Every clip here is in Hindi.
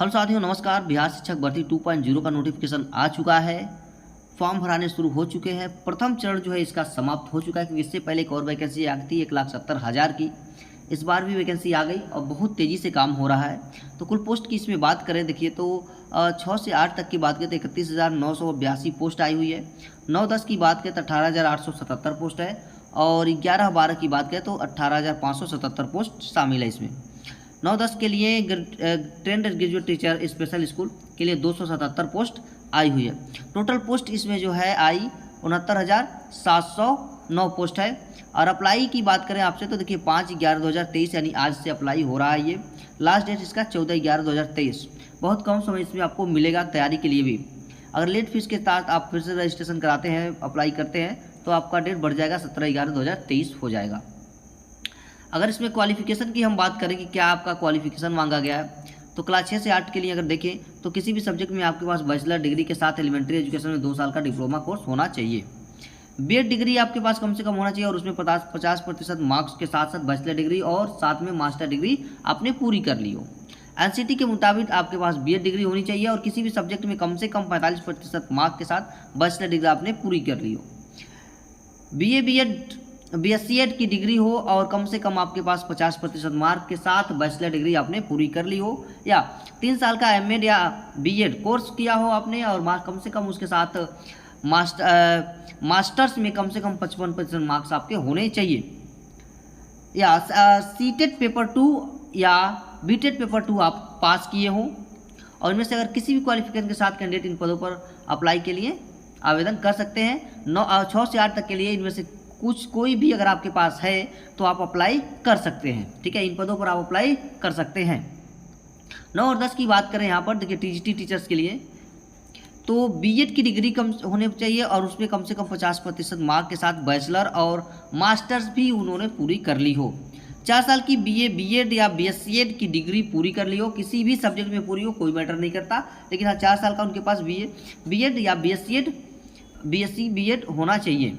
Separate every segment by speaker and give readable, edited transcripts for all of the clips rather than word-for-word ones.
Speaker 1: हेलो साथियों, नमस्कार। बिहार शिक्षक भर्ती 2.0 का नोटिफिकेशन आ चुका है। फॉर्म भराने शुरू हो चुके हैं। प्रथम चरण जो है इसका समाप्त हो चुका है, क्योंकि इससे पहले एक और वैकेंसी आई थी 1,70,000 की। इस बार भी वैकेंसी आ गई और बहुत तेज़ी से काम हो रहा है। तो कुल पोस्ट की इसमें बात करें, देखिए तो 6 से 8 तक की बात करें तो 31,982 पोस्ट आई हुई है। 9-10 की बात करें तो 18,877 पोस्ट है और 11-12 की बात करें तो 18,577 पोस्ट शामिल है इसमें। 9-10 के लिए trained graduate teacher special school के लिए 277 पोस्ट आई हुई है। टोटल पोस्ट इसमें जो है आई 69,709 पोस्ट है। और अप्लाई की बात करें आपसे तो देखिए 5/11/2023 यानी आज से अप्लाई हो रहा है। ये लास्ट डेट इसका 14/11/2023। बहुत कम समय इसमें आपको मिलेगा तैयारी के लिए भी। अगर लेट फीस के साथ आप फिर से रजिस्ट्रेशन कराते हैं, अप्लाई करते हैं, तो आपका डेट बढ़ जाएगा, 17/11/2023 हो जाएगा। अगर इसमें क्वालिफिकेशन की हम बात करें कि क्या आपका क्वालिफिकेशन मांगा गया है, तो क्लास 6 से 8 के लिए अगर देखें तो किसी भी सब्जेक्ट में आपके पास बैचलर डिग्री के साथ एलिमेंट्री एजुकेशन में 2 साल का डिप्लोमा कोर्स होना चाहिए। बीएड डिग्री आपके पास कम से कम होना चाहिए और उसमें 50% मार्क्स के साथ साथ बैचलर डिग्री और साथ में मास्टर डिग्री आपने पूरी कर ली हो। एनसीटी के मुताबिक आपके पास बीएड डिग्री होनी चाहिए और किसी भी सब्जेक्ट में कम से कम 45% मार्क्स के साथ बैचलर डिग्री आपने पूरी कर ली हो। बीएससी एड की डिग्री हो और कम से कम आपके पास 50% मार्क के साथ बैचलर डिग्री आपने पूरी कर ली हो, या 3 साल का एमएड या बीएड कोर्स किया हो आपने और कम से कम उसके साथ मास्टर्स में कम से कम 55% मार्क्स आपके होने चाहिए, या सीटेट पेपर 2 या बीटेट पेपर 2 आप पास किए हो। और इनमें से अगर किसी भी क्वालिफिकेशन के साथ कैंडिडेट इन पदों पर अप्लाई के लिए आवेदन कर सकते हैं। 6 से 8 तक के लिए इनमें से कोई भी अगर आपके पास है तो आप अप्लाई कर सकते हैं। ठीक है, इन पदों पर आप अप्लाई कर सकते हैं। 9 और 10 की बात करें यहाँ पर देखिए टीजीटी टीचर्स के लिए तो बीएड की डिग्री कम होने चाहिए और उसमें कम से कम 50% मार्क के साथ बैचलर और मास्टर्स भी उन्होंने पूरी कर ली हो। 4 साल की बीएड या बीएससी एड की डिग्री पूरी कर ली हो, किसी भी सब्जेक्ट में पूरी हो, कोई मैटर नहीं करता, लेकिन हाँ 4 साल का उनके पास बीएड या बीएससी बीएड होना चाहिए।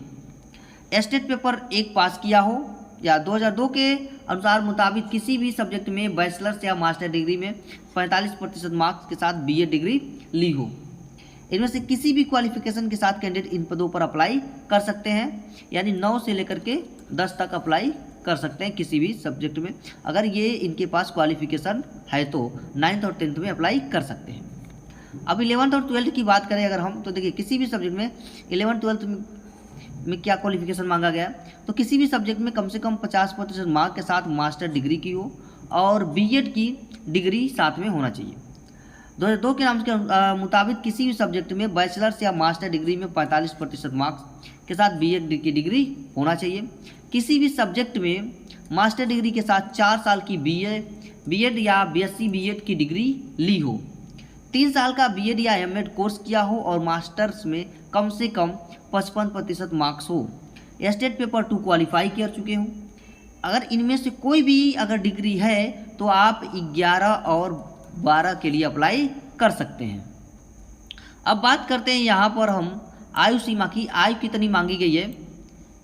Speaker 1: स्टेट पेपर 1 पास किया हो या 2002 के अनुसार मुताबिक किसी भी सब्जेक्ट में बैचलर्स या मास्टर डिग्री में 45% मार्क्स के साथ बीएड डिग्री ली हो। इनमें से किसी भी क्वालिफिकेशन के साथ कैंडिडेट इन पदों पर अप्लाई कर सकते हैं, यानी 9 से लेकर के 10 तक अप्लाई कर सकते हैं किसी भी सब्जेक्ट में। अगर ये इनके पास क्वालिफिकेशन है तो 9th और 10th में अप्लाई कर सकते हैं। अब 11th और 12th की बात करें अगर हम, तो देखिए किसी भी सब्जेक्ट में 11th-12th में क्या क्वालिफिकेशन मांगा गया, तो किसी भी सब्जेक्ट में कम से कम 50% मार्क के साथ मास्टर डिग्री की हो और बीएड की डिग्री साथ में होना चाहिए। 2002 के नाम के मुताबिक किसी भी सब्जेक्ट में बैचलर्स या मास्टर डिग्री में 45% मार्क्स के साथ बीएड की डिग्री होना चाहिए। किसी भी सब्जेक्ट में मास्टर डिग्री के साथ 4 साल की बीएड या बीएससी बीएड की डिग्री ली हो, 3 साल का बीएड या एमएड कोर्स किया हो और मास्टर्स में कम से कम 55% मार्क्स हो, स्टेट पेपर 2 क्वालिफाई कर चुके हों। अगर इनमें से कोई भी अगर डिग्री है तो आप 11 और 12 के लिए अप्लाई कर सकते हैं। अब बात करते हैं यहाँ पर हम आयु सीमा की। आयु कितनी मांगी गई है,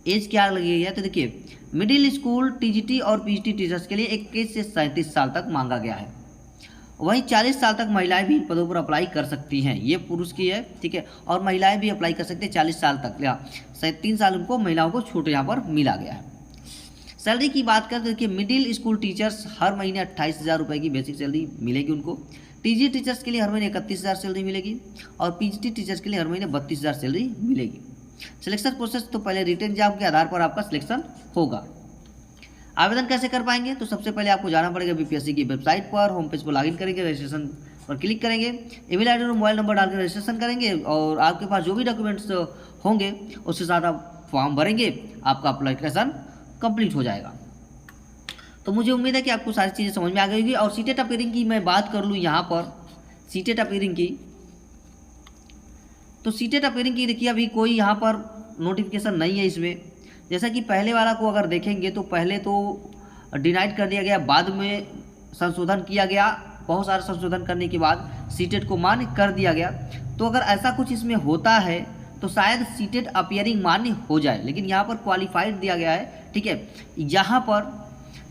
Speaker 1: एज क्या लगी गई है, तो देखिए मिडिल स्कूल टीजीटी और पीजीटी टीचर्स के लिए 21 से 37 साल तक मांगा गया है। वहीं 40 साल तक महिलाएं भी इन पदों पर अप्लाई कर सकती हैं, ये पुरुष की है। ठीक है, और महिलाएं भी अप्लाई कर सकती हैं 40 साल तक, या 3 साल उनको महिलाओं को छूट यहाँ पर मिला गया है। सैलरी की बात करें तो देखिए मिडिल स्कूल टीचर्स हर महीने 28,000 रुपये की बेसिक सैलरी मिलेगी उनको। टीजी टीचर्स के लिए हर महीने 31,000 सैलरी मिलेगी और पीजीटी टीचर्स के लिए हर महीने 32,000 सैलरी मिलेगी। सिलेक्शन प्रोसेस तो पहले रिटन एग्जाम के आधार पर आपका सिलेक्शन होगा। आवेदन कैसे कर पाएंगे, तो सबसे पहले आपको जाना पड़ेगा बीपीएससी की वेबसाइट पर, होम पेज पर लॉगिन करेंगे, रजिस्ट्रेशन पर क्लिक करेंगे, ईमेल आईडी और मोबाइल नंबर डालकर रजिस्ट्रेशन करेंगे और आपके पास जो भी डॉक्यूमेंट्स होंगे उसके साथ आप फॉर्म भरेंगे, आपका एप्लीकेशन कंप्लीट हो जाएगा। तो मुझे उम्मीद है कि आपको सारी चीज़ें समझ में आ गई होगी। और सीटेट अपीयरिंग की मैं बात कर लूँ यहाँ पर, सीटेट अपीयरिंग की, तो सीटेट अपीयरिंग की देखिए अभी कोई यहाँ पर नोटिफिकेशन नहीं है इसमें। जैसा कि पहले वाला को अगर देखेंगे तो पहले तो डिनाइड कर दिया गया, बाद में संशोधन किया गया, बहुत सारे संशोधन करने के बाद सीटेट को मान्य कर दिया गया। तो अगर ऐसा कुछ इसमें होता है तो शायद सीटेट अपीयरिंग मान्य हो जाए, लेकिन यहाँ पर क्वालिफाइड दिया गया है। ठीक है, यहाँ पर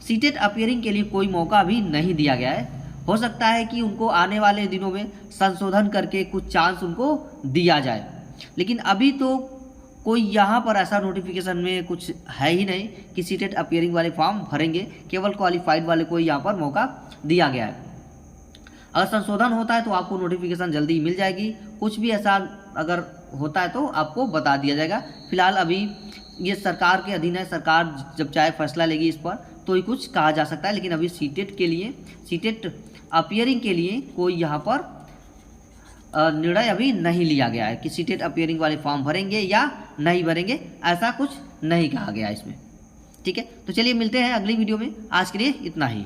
Speaker 1: सीटेट अपीयरिंग के लिए कोई मौका भी नहीं दिया गया है। हो सकता है कि उनको आने वाले दिनों में संशोधन करके कुछ चांस उनको दिया जाए, लेकिन अभी तो कोई यहाँ पर ऐसा नोटिफिकेशन में कुछ है ही नहीं कि सीटेट अपीयरिंग वाले फॉर्म भरेंगे, केवल क्वालिफाइड वाले को ही यहाँ पर मौका दिया गया है। अगर संशोधन होता है तो आपको नोटिफिकेशन जल्दी ही मिल जाएगी, कुछ भी ऐसा अगर होता है तो आपको बता दिया जाएगा। फिलहाल अभी ये सरकार के अधीन है, सरकार जब चाहे फैसला लेगी इस पर तो ही कुछ कहा जा सकता है, लेकिन अभी सीटेट के लिए, सीटेट अपीयरिंग के लिए कोई यहाँ पर निर्णय अभी नहीं लिया गया है कि सीटेट अपीयरिंग वाले फॉर्म भरेंगे या नहीं भरेंगे, ऐसा कुछ नहीं कहा गया इसमें। ठीक है, तो चलिए मिलते हैं अगली वीडियो में, आज के लिए इतना ही।